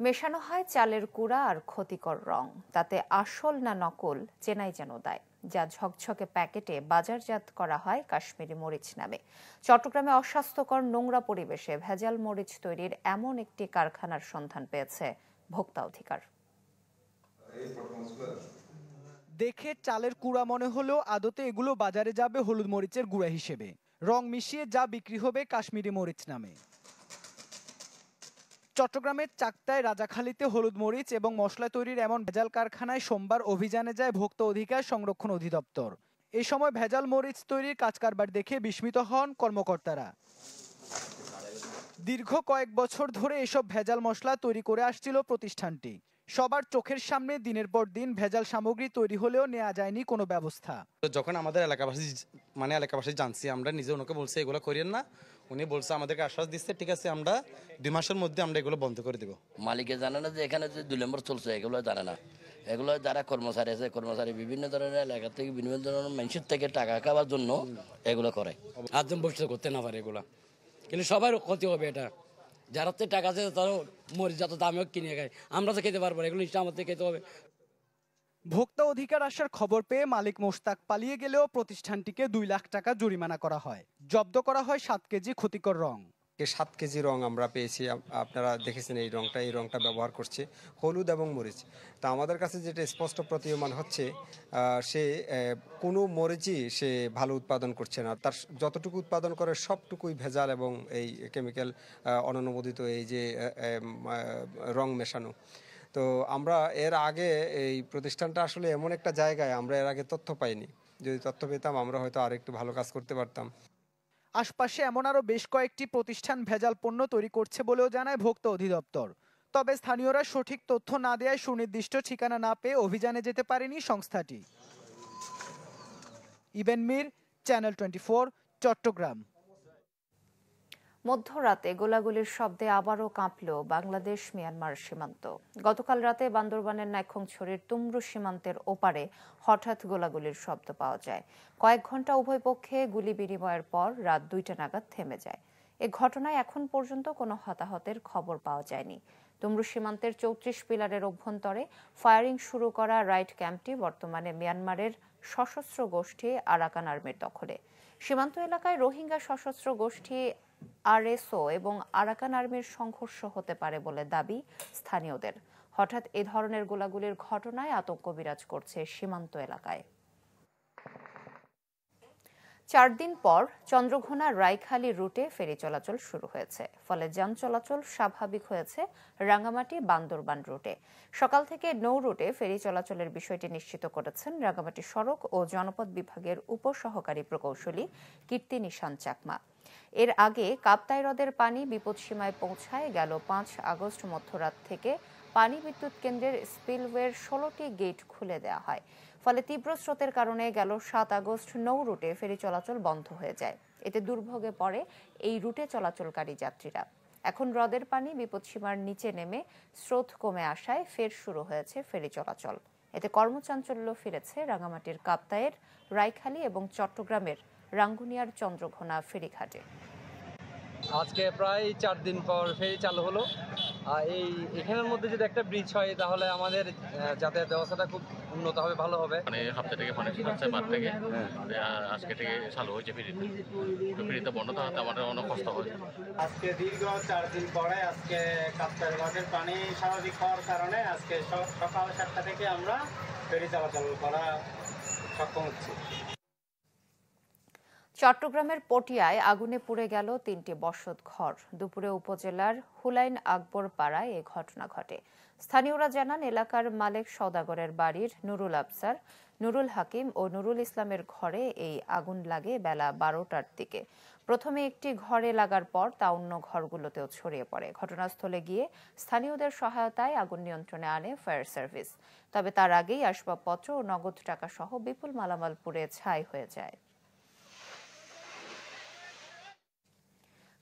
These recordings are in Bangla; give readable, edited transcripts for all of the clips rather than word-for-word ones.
মেশানো হয় চালের কুড়া আর ক্ষতিকর রং, তাতে আসল না নকল চেনাই যেন দায়। যা ঝকঝকে প্যাকেটে বাজারজাত করা হয় কাশ্মীরি মরিচ নামে। চট্টগ্রামে অস্বাস্থ্যকর নোংরা পরিবেশে ভেজাল মরিচ তৈরির এমন একটি কারখানার সন্ধান পেয়েছে ভোক্তা অধিকার। দেখে চালের কুড়া মনে হলেও আদতে এগুলো বাজারে যাবে হলুদ মরিচের গুঁড়া হিসেবে। রং মিশিয়ে যা বিক্রি হবে কাশ্মীরি মরিচ নামে। চট্টগ্রামের চাকতায় রাজাখালীতে হলুদ মরিচ এবং মশলা তৈরির এমন ভেজাল কারখানায় সোমবার অভিযানে যায় ভোক্তা অধিকার সংরক্ষণ অধিদপ্তর। এই সময় ভেজাল মরিচ তৈরির কাজকারবার দেখে বিস্মিত হন কর্মকর্তারা। দীর্ঘ কয়েক বছর ধরে এসব ভেজাল মশলা তৈরি করে আসছিল প্রতিষ্ঠানটি। সবার চোখের সামনে দিনের পর দিন ভেজাল সামগ্রী তৈরি হলেও নেওয়া যায়নি কোনো ব্যবস্থা। যখন আমাদের এলাকাবাসী জানছি, আমরা নিজে ওনাকে বলছি এগুলো করিয়েন না। উনি বলছে, আমাদেরকে আশ্বাস দিচ্ছে, ঠিক আছে আমরা 2 মাসের মধ্যে আমরা এগুলো বন্ধ করে দেব। মালিকে জানে না যে এখানে যে 2 নম্বর চলছে, এগুলো জানে না। এগুলো যারা কর্মচারী আছে, কর্মচারী বিভিন্ন ধরনের এলাকা থেকে বিভিন্ন ধরনের মানুষের থেকে টাকা খাওয়ার জন্য এগুলো করে। আটজন বসে করতে না পারে এগুলা, কিন্তু সবার ক্ষতি হবে। এটা যারা টাকা আছে তারা মরিচ যত দামেও কিনে খায়, আমরা তো খেতে পারবো না, এগুলো নিশ্চয় আমাদের খেতে হবে। ভোক্তা অধিকার আসার খবর পেয়ে মালিক মোশতাক পালিয়ে গেলেও প্রতিষ্ঠানটিকে 2 লাখ টাকা জরিমানা করা হয়। জব্দ করা হয় 7 কেজি ক্ষতিকর রং। 7 কেজি রং আমরা পেয়েছি। আপনারা দেখেছেন এই রংটা ব্যবহার করছে হলুদ এবং মরিচ। তা আমাদের কাছে যেটা স্পষ্ট প্রতীয়মান হচ্ছে, সে কোনো মরিচই সে ভালো উৎপাদন করছে না। তার যতটুকু উৎপাদন করে সবটুকুই ভেজাল এবং এই কেমিক্যাল অননুমোদিত এই যে রং মেশানো। তো আমরা এর আগে এই প্রতিষ্ঠানটা আসলে এমন একটা জায়গায় আমরা এর আগে তথ্য পাইনি। যদি তথ্য পেতাম আমরা হয়তো আরেকটু ভালো কাজ করতে পারতাম। আশপাশে এমন আরও বেশ কয়েকটি প্রতিষ্ঠান ভেজাল পণ্য তৈরি করছে বলেও জানায় ভোক্তা অধিদপ্তর। তবে স্থানীয়রা সঠিক তথ্য না দেওয়ায় সুনির্দিষ্ট ঠিকানা না পেয়ে অভিযানে যেতে পারেনি সংস্থাটি। ইবেন মীর, চ্যানেল 24, চট্টগ্রাম। মধ্যরাতে গোলাগুলির শব্দে আবারও কাঁপল বাংলাদেশ মিয়ানমার সীমান্ত। গতকাল রাতে বান্দরবানের নাইক্ষ্যংছড়ির তুমরু সীমান্তের ওপারে হঠাৎ গোলাগুলির শব্দ পাওয়া যায়। কয়েক ঘন্টা উভয় পক্ষে গুলি বিনিময়ের পর রাত 2টা নাগাদ থেমে যায়। এ ঘটনায় এখন পর্যন্ত কোনো হতাহতের খবর পাওয়া যায়নি। তুমরু সীমান্তের 34 পিলারের অভ্যন্তরে ফায়ারিং শুরু করা রাইট ক্যাম্পটি বর্তমানে মিয়ানমারের সশস্ত্র গোষ্ঠী আরাকান আর্মির দখলে। সীমান্ত এলাকায় রোহিঙ্গা সশস্ত্র গোষ্ঠী আরএসও এবং আরাকান আর্মির সংঘর্ষ হতে পারে বলে দাবি স্থানীয়দের। হঠাৎ এ ধরনের গোলাগুলির ঘটনায় আতঙ্ক বিরাজ করছে সীমান্ত এলাকায়। 4 দিন পর চন্দ্রঘোনা রাইখালী রুটে ফেরি চলাচল শুরু হয়েছে, ফলে যান চলাচল স্বাভাবিক হয়েছে রাঙ্গামাটি বান্দরবান রুটে। সকাল থেকে নৌ রুটে ফেরি চলাচলের বিষয়টি নিশ্চিত করেছেন রাঙ্গামাটি সড়ক ও জনপদ বিভাগের উপসহকারী প্রকৌশলী কীর্তি নিশান চাকমা। এর আগে কাপ্তাই হ্রদের পানি বিপদসীমায় পৌঁছায় গেল 5 আগস্ট মধ্যরাত থেকে পানি বিদ্যুৎ কেন্দ্রের স্পিলওয়ের 16টি গেট খুলে দেওয়া হয়। ফলে তীব্র স্রোতের কারণে গেল 7 আগস্ট নৌ রুটে ফেরি চলাচল বন্ধ হয়ে যায়। এতে দুর্ভোগে পড়ে এই রুটে চলাচলকারী যাত্রীরা। এখন হ্রদের পানি বিপদসীমার নিচে নেমে স্রোত কমে আসায় ফের শুরু হয়েছে ফেরি চলাচল। এতে কর্মচাঞ্চল্য ফিরেছে রাঙ্গামাটির কাপ্তাইয়ের রাইখালী এবং চট্টগ্রামের রাঙ্গুনিয়ার চন্দ্রঘোনা ফেরিঘাটে। আজকে প্রায় 4 দিন পর ফেরি চালু হলো। এখানের মধ্যে যদি একটা ব্রিজ হয় তাহলে আমাদের যাতায়াত ব্যবস্থাটা খুব উন্নত হবে, ভালো হবে। মানে হাফতে থেকে পানি আসছে বাদ থেকে আজকে থেকে চালু হয়েছে ফেরিতে বন্ধ থাকতে আমাদের অনেক কষ্ট হয়। আজকে দীর্ঘ 4 দিন পরে আজকে কাপ্তাই হ্রদের পানি স্বাভাবিক হওয়ার কারণে আজকে সকাল 7টা থেকে আমরা ফেরি চলাচল করা সক্ষম হচ্ছি। চট্টগ্রামের পটিয়ায় আগুনে পুড়ে গেল 3টি বসত ঘর। দুপুরে উপজেলার হুলাইন আকবর পাড়ায় এ ঘটনা ঘটে। স্থানীয়রা জানান, এলাকার মালেক সওদাগরের বাড়ির নুরুল আফসার, নুরুল হাকিম ও নুরুল ইসলামের ঘরে এই আগুন লাগে বেলা 12টার দিকে। প্রথমে একটি ঘরে লাগার পর তা অন্য ঘরগুলোতেও ছড়িয়ে পড়ে। ঘটনাস্থলে গিয়ে স্থানীয়দের সহায়তায় আগুন নিয়ন্ত্রণে আনে ফায়ার সার্ভিস। তবে তার আগেই আসবাবপত্র ও নগদ টাকা সহ বিপুল মালামাল পুড়ে ছাই হয়ে যায়।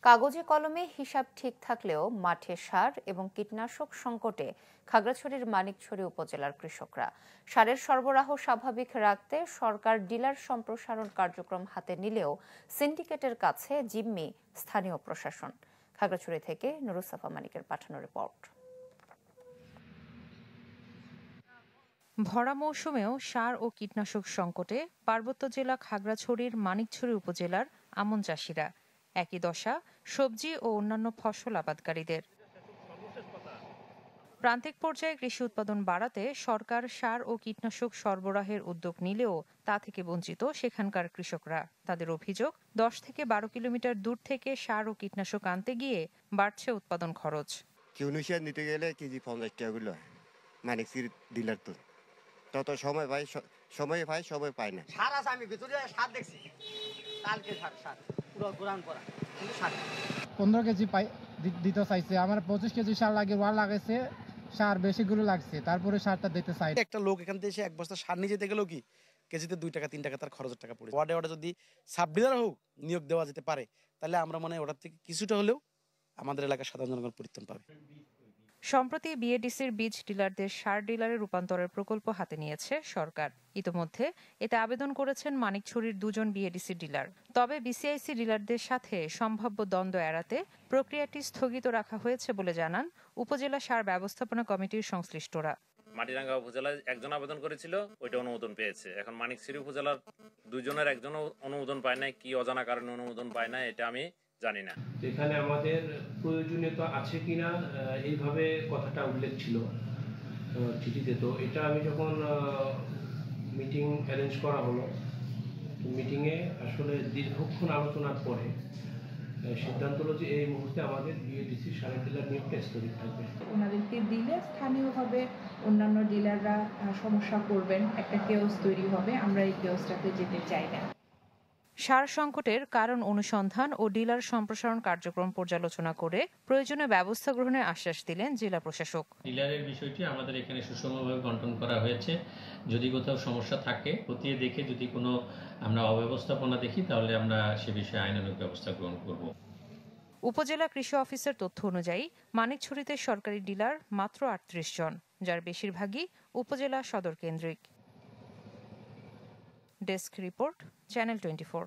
কাগজে কলমে হিসাব ঠিক থাকলেও মাঠে সার এবং কীটনাশক সংকটে খাগড়াছড়ির মানিকছড়ি উপজেলার কৃষকরা। সারের সরবরাহ স্বাভাবিক রাখতে সরকার ডিলার সম্প্রসারণ কার্যক্রম হাতে নিলেও সিন্ডিকেটের কাছে জিম্মি স্থানীয় প্রশাসন। খাগড়াছড়ি থেকে নুরুসাফা মানিকের পাঠানো রিপোর্ট। ভরা মৌসুমেও সার ও কীটনাশক সংকটে পার্বত্য জেলা খাগড়াছড়ির মানিকছড়ি উপজেলার আমন চাষিরা। একই দশা সবজি ও অন্যান্য ফসল আবাদকারীদের। প্রান্তিক পর্যায়ে কৃষি উৎপাদন বাড়াতে সরকার সার ও কীটনাশক সরবরাহের উদ্যোগ নিলেও তা থেকে বঞ্চিত সেখানকার কৃষকরা। তাদের অভিযোগ 10 থেকে 12 কিলোমিটার দূর থেকে সার ও কীটনাশক আনতে গিয়ে বাড়ছে উৎপাদন খরচ। কিউনিশিয়া নিতে গেলে কেজি 50 টাকা করে মানিকছির ডিলার তো তত সময় পাই সময় পায় না। সার আছে, আমি ভিতরে সার দেখছি কালকে সার পুরো গোরান করা, কিন্তু সার 15 কেজি দিতে চাইছে, আমার 25 কেজি সার লাগে, ওয়ার লাগাইছে সার বেশিগুলো লাগছে, তারপরে সারটা দিতে চাই। একটা লোক এখান থেকে এসে এক বস্তা সার নিয়ে যেতে গেলেও কি কেজিতে 2 টাকা 3 টাকা তার খরচের টাকা পড়ে। ওয়ার্ডে যদি সাব ডিলার হোক নিয়োগ দেওয়া যেতে পারে, তাহলে আমরা মনে হয় ওটার থেকে কিছুটা হলেও আমাদের এলাকার সাধারণ জনগণ পরিত্রাণ পাবে। সম্প্রতি বিএডিসির বীজ ডিলারদের সার ডিলারে রূপান্তরের প্রকল্প হাতে নিয়েছে সরকার। ইতোমধ্যে এতে আবেদন করেছেন মানিকছড়ির 2 জন বিএডিসি ডিলার। তবে বিসিআইসি ডিলারদের সাথে সম্ভাব্য দ্বন্দ্ব এড়াতে প্রক্রিয়াটি স্থগিত রাখা হয়েছে বলে জানান উপজেলা সার ব্যবস্থাপনা কমিটির সংশ্লিষ্টরা। মাটিরাঙ্গা উপজেলায় একজন আবেদন করেছিল, ওইটা অনুমোদন পেয়েছে। এখন মানিকছড়ি উপজেলার 2 জনের একজনও অনুমোদন পায় নাই। কি অজানা কারণে অনুমোদন পায় না এটা আমি জানি না। এখানে আমাদের প্রয়োজনীয়তা আছে কিনা এইভাবে কথাটা উল্লেখ ছিল চিঠিতে। তো এটা আমি যখন মিটিং অ্যারেঞ্জ করা হলো, মিটিংয়ে আসলে দীর্ঘক্ষণ আলোচনার পরে সিদ্ধান্ত হলো যে এই মুহূর্তে আমাদের বিএডিসি সারের ডিলার নিয়োগটা স্থগিত থাকবে। ওনাদেরকে দিলে স্থানীয়ভাবে অন্যান্য ডিলাররা সমস্যা করবেন, একটা কেওস তৈরি হবে। আমরা এই কেওসটাতে যেতে চাই না। সার সংকটের কারণ অনুসন্ধান ও ডিলার সম্প্রসারণ কার্যক্রম পর্যালোচনা করে প্রয়োজনীয় ব্যবস্থা গ্রহণের আশ্বাস দিলেন জেলা প্রশাসক। ডিলারের বিষয়টি আমাদের এখানে সুষমভাবে বন্টন করা হয়েছে। যদি কোথাও সমস্যা থাকে খতিয়ে দেখে যদি কোনো আমরা অব্যবস্থাপনা দেখি, তাহলে আমরা সে বিষয়ে আইনানুগ ব্যবস্থা গ্রহণ করব। উপজেলা কৃষি অফিসের তথ্য অনুযায়ী মানিকছড়িতে সরকারি ডিলার মাত্র 38 জন, যার বেশিরভাগই উপজেলা সদর কেন্দ্রিক। Desk report, channel 24।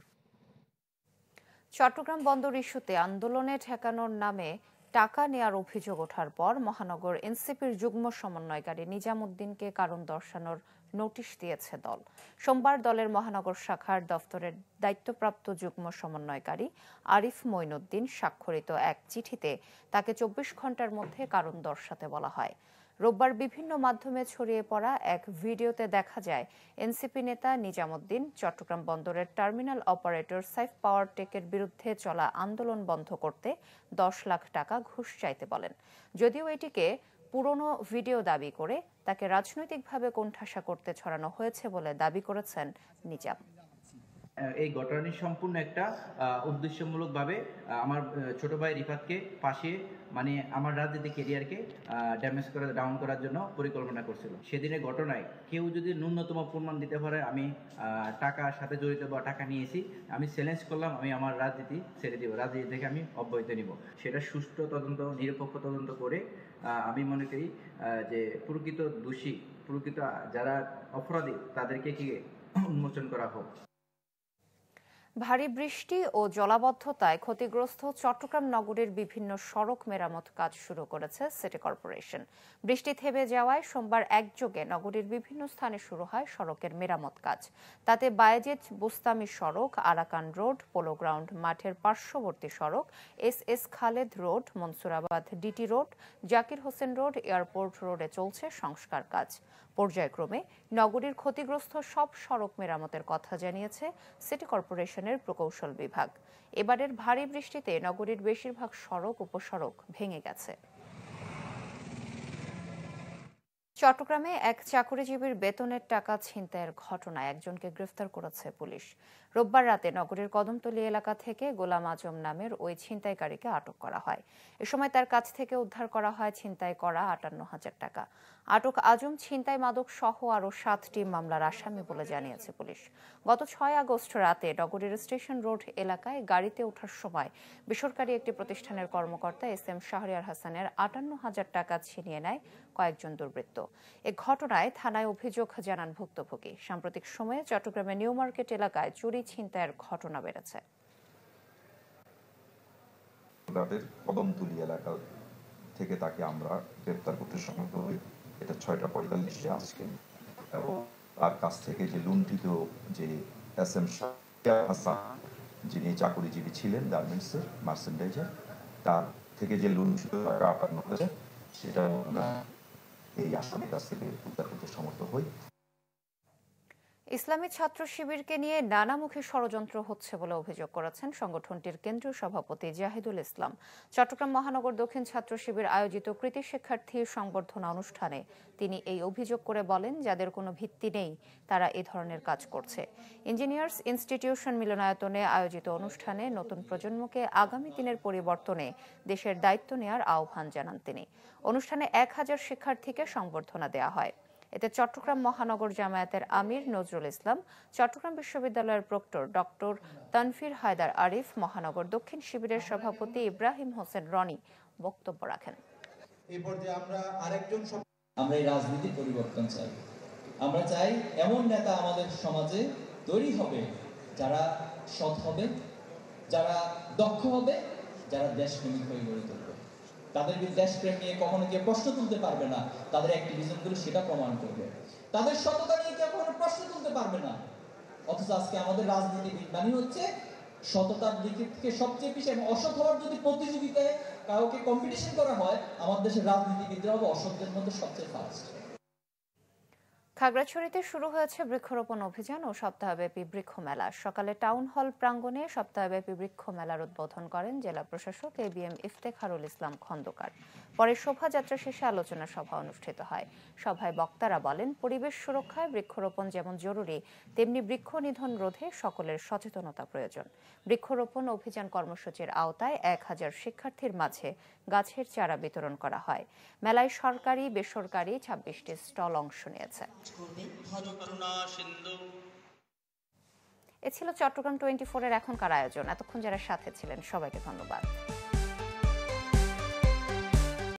চট্টগ্রাম বন্দর ইস্যুতে আন্দোলনে ঠেকানোর নামে টাকা নেয়ার অভিযোগ ওঠার পর মহানগর এনসিপির যুগ্ম সমন্বয়কারী নিজামুদ্দিনকে কারণ দর্শানোর নোটিশ দিয়েছে দল। সোমবার দলের মহানগর শাখার দফতরের দায়িত্বপ্রাপ্ত যুগ্ম সমন্বয়কারী আরিফ মঈনুদ্দিন স্বাক্ষরিত এক চিঠিতে তাকে 24 ঘন্টার মধ্যে কারণ দর্শাতে বলা হয়। রোববার বিভিন্ন মাধ্যমে ছড়িয়ে পড়া এক ভিডিওতে দেখা যায় এনসিপি নেতা নিজামুদ্দিন চট্টগ্রাম বন্দরের টার্মিনাল অপারেটর সাইফ পাওয়ার টেকের বিরুদ্ধে চলা আন্দোলন বন্ধ করতে 10 লাখ টাকা ঘুষ চাইতে বলেন। যদিও এটিকে পুরনো ভিডিও দাবি করে তাকে রাজনৈতিকভাবে কোণঠাসা করতে ছড়ানো হয়েছে বলে দাবি করেছেন নিজাম। এই ঘটনাটি সম্পূর্ণ একটা উদ্দেশ্যমূলকভাবে আমার ছোট ভাই রিফাতকে ফাঁসিয়ে মানে আমার রাজনৈতিক ক্যারিয়ারকে ডাউন করার জন্য পরিকল্পনা করছিল। সেদিনের ঘটনায় কেউ যদি ন্যূনতম প্রমাণ দিতে পারে আমি টাকার সাথে জড়িত বা টাকা নিয়েছি, আমি চ্যালেঞ্জ করলাম, আমি আমার রাজনীতি ছেড়ে দিব, রাজনীতি থেকে আমি অব্যাহতি নিব। সেটা সুষ্ঠু তদন্ত, নিরপেক্ষ তদন্ত করে আমি মনে করি যে প্রকৃত দোষী, প্রকৃত যারা অপরাধী তাদেরকে কি উন্মোচন করা হোক। ভারী বৃষ্টি ও জলাবদ্ধতায় ক্ষতিগ্রস্ত চট্টগ্রাম নগরীর বিভিন্ন সড়ক মেরামত কাজ শুরু করেছে সিটি কর্পোরেশন। বৃষ্টি থেমে যাওয়ায় সোমবার একযোগে নগরীর বিভিন্ন স্থানে শুরু হয় সড়কের মেরামত কাজ। তাতে বায়েজিদ বুস্তামি সড়ক, আরাকান রোড, পোলো গ্রাউন্ড মাঠের পার্শ্ববর্তী সড়ক, S Khaled road, Mansurabad DT road, Zakir Hossain road, airport রোডে চলছে সংস্কার কাজ। পর্যায়ক্রমে নগরীর ক্ষতিগ্রস্ত সব সড়ক মেরামতের কথা জানিয়েছে সিটি কর্পোরেশনের প্রকৌশল বিভাগ। এবারের ভারী বৃষ্টিতে নগরীর বেশিরভাগ সড়ক উপসড়ক ভেঙে গেছে। চট্টগ্রামে এক চাকরিজীবীর বেতনের টাকা ছিনতাইয়ের ঘটনায় একজনকে গ্রেফতার করেছে পুলিশ। রোববার রাতে নগরীর কদমতলী এলাকা থেকে গোলাম আজম নামের ওই ছিনতাইকারীকে আটক করা হয়। এ সময় তার কাছ থেকে উদ্ধার করা হয় ছিনতাই করা 58,000 টাকা। আটক আজম ছিনতাই মাদক সহ আরও 7টি মামলার আসামি বলে জানিয়েছে পুলিশ। গত 6 আগস্ট রাতে নগরীর স্টেশন রোড এলাকায় গাড়িতে ওঠার সময় বেসরকারি একটি প্রতিষ্ঠানের কর্মকর্তা এস.এম. শাহরিয়ার হাসানের 58,000 টাকা ছিনিয়ে নেয় কয়েকজন দুর্বৃত্ত। এ ঘটনায় থানায় অভিযোগ জানান ভুক্তভোগী। সাম্প্রতিক সময়ে চট্টগ্রামের নিউ মার্কেট এলাকায় চুরি ছিনতাইয়ের ঘটনা বেড়েছে। কদমতলী এলাকা থেকে তাকে আমরা গ্রেফতার করতে সমর্থ হই। এটা 6টা 45 আজকে এবং তার কাছ থেকে যে লুণ্ঠিত যে SM হাসান যিনি চাকুরিজীবী ছিলেন গার্মেন্টসের মার্চেন্ডাইজার, তার থেকে যে লুণ্ঠিত টাকা আপান্ন হয়েছে সেটা আমরা এই আসামির কাছ থেকে উদ্ধার করতে সমর্থ হই। ইসলামী ছাত্র শিবিরকে নিয়ে নানামুখী ষড়যন্ত্র হচ্ছে বলে অভিযোগ করেছেন সংগঠনটির কেন্দ্রীয় সভাপতি জাহিদুল ইসলাম। চট্টগ্রাম মহানগর দক্ষিণ ছাত্র শিবির আয়োজিত কৃতি শিক্ষার্থী সংবর্ধনা অনুষ্ঠানে তিনি এই অভিযোগ করে বলেন, যাদের কোনো ভিত্তি নেই তারা এ ধরনের কাজ করছে। ইঞ্জিনিয়ার্স ইনস্টিটিউশন মিলনায়তনে আয়োজিত অনুষ্ঠানে নতুন প্রজন্মকে আগামী দিনের পরিবর্তনে দেশের দায়িত্ব নেওয়ার আহ্বান জানান তিনি। অনুষ্ঠানে 1000 শিক্ষার্থীকে সংবর্ধনা দেওয়া হয়। এতে চট্টগ্রাম মহানগর জামায়াতের আমির নজরুল ইসলাম, চট্টগ্রাম বিশ্ববিদ্যালয়ের প্রক্টর ডক্টর তানফির হায়দার আরিফ, মহানগর দক্ষিণ শিবিরের সভাপতি ইব্রাহিম হোসেন রনি বক্তব্য রাখেন। আমরা এই রাজনীতির পরিবর্তন চাই। আমরা চাই এমন নেতা আমাদের সমাজে তৈরি হবে যারা সৎ হবে, যারা দক্ষ হবে, যারা দেশপ্রেমিক হয়ে গড়ে তুলবে। তাদের দেশপ্রেম নিয়ে কখনো কেউ প্রশ্ন তুলতে পারবে না, তাদের অ্যাক্টিভিজমগুলো সেটা প্রমাণ করবে। তাদের সততা নিয়ে কেউ কখনো প্রশ্ন তুলতে পারবে না। অথচ আজকে আমাদের রাজনীতিবিদ মানে হচ্ছে সততার দিক থেকে সবচেয়ে বেশি, এবং অসৎ হওয়ার যদি প্রতিযোগিতায় কাউকে কম্পিটিশন করা হয়, আমাদের দেশের রাজনীতিবিদরা হবে অসৎদের মধ্যে সবচেয়ে ফার্স্ট। খাগড়াছড়িতে শুরু হয়েছে বৃক্ষরোপণ অভিযান ও সপ্তাহব্যাপী বৃক্ষ মেলা। সকালে টাউন হল প্রাঙ্গণে সপ্তাহব্যাপী বৃক্ষ মেলার উদ্বোধন করেন জেলা প্রশাসক ABM ইফতেখারুল ইসলাম খন্দকার। পরে শোভাযাত্রা শেষে আলোচনা সভা অনুষ্ঠিত হয়। সভায় বক্তারা বলেন, পরিবেশ সুরক্ষায় বৃক্ষরোপণ যেমন জরুরি, তেমনি বৃক্ষ নিধন রোধে সকলের সচেতনতা প্রয়োজন। বৃক্ষরোপণ অভিযান কর্মসূচির আওতায় 1000 শিক্ষার্থীর মাঝে গাছের চারা বিতরণ করা হয়। মেলায় সরকারি বেসরকারি 26টি স্টল অংশ নিয়েছে। এ ছিল চট্টগ্রাম 24-এর এখনকার আয়োজন। এতক্ষণ যারা সাথে ছিলেন সবাইকে ধন্যবাদ।